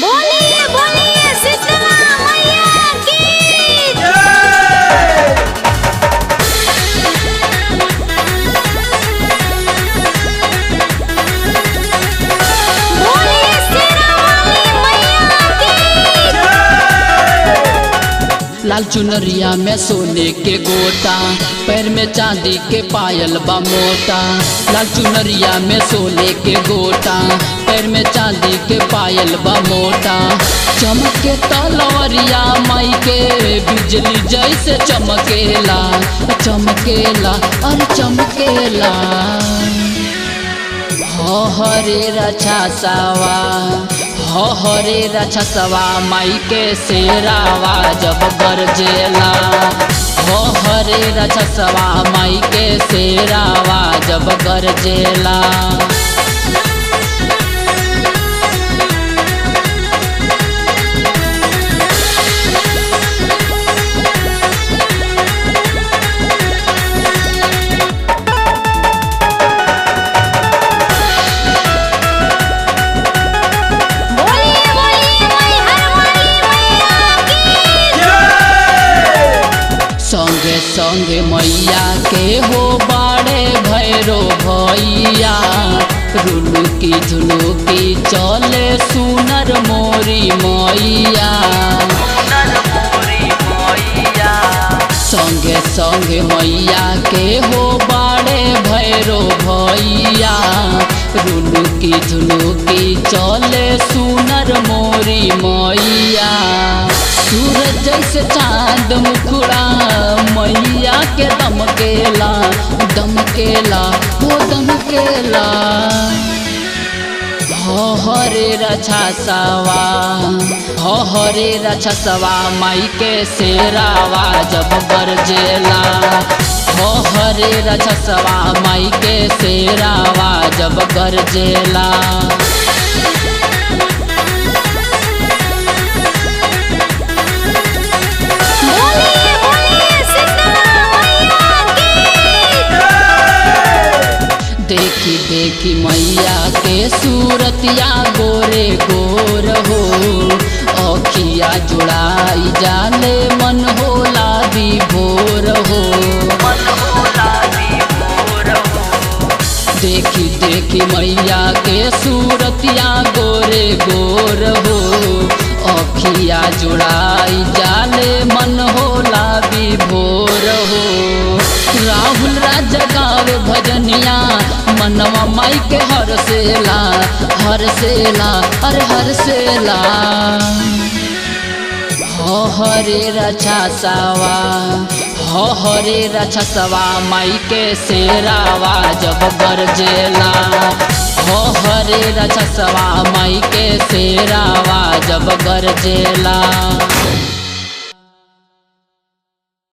बोलिए बोलिए शीतला मैया की बोलिए शेरावाली मैया की। लाल चुनरिया में सोने के गोटा, पैर में चांदी के पायल बा मोटा। लाल चुनरिया में सोने के गोटा, पैर में चांदी के पायल बा मोटा। चमके तलवरिया माई के बिजली जैसे चमकेला चमकेला अरे चमकेला। हो हरे रक्षा सवा हो हरे रक्षा सवा माई के शेरावा जब गरजेला। हो हरे रक्षा सवा माई के शेरावा जब गरजेला। बोलिए बोलिए मैहरवाली मैया की। संगे संगे मैया के हो बाड़े भैरो भैया। रुनुकी झुनुकी चले सुनर मोरी मैया। संगे संगे मैया के हो बाड़े भैरो भैया। रुनुकी झुनुकी चले सुनर मोरी मैया। सूरज जैसे चांद मुखड़ा मैया के दमकेला दमकेला हो दमकेला। हो हरे रक्षा सवा हो हरे रक्षा सवा माई के शेरावा जब गरजेला। हो हरे रक्षा सवा माई के शेरावा जब गरजेला। बोलिए बोलिए शीतला मैया की। देखी देखी मैया के सूरतिया गोरे गोर हो। अखिया जुड़ाई जाले मन होला विभोर हो। देखी देखी मैया के सूरतिया गोरे गोर हो। अखिया जुड़ाई जाले मन होला विभोर हो। राहुल राजा गावे भजनिया मनवा माई के हरसेला हरसेला अरे हरसेला। हो हरे रक्षा सवा हो हरे रक्षा सवा माई के शेरावा जब गरजेला। हो हरे रक्षा सवा माई के शेरावा जब गरजेला।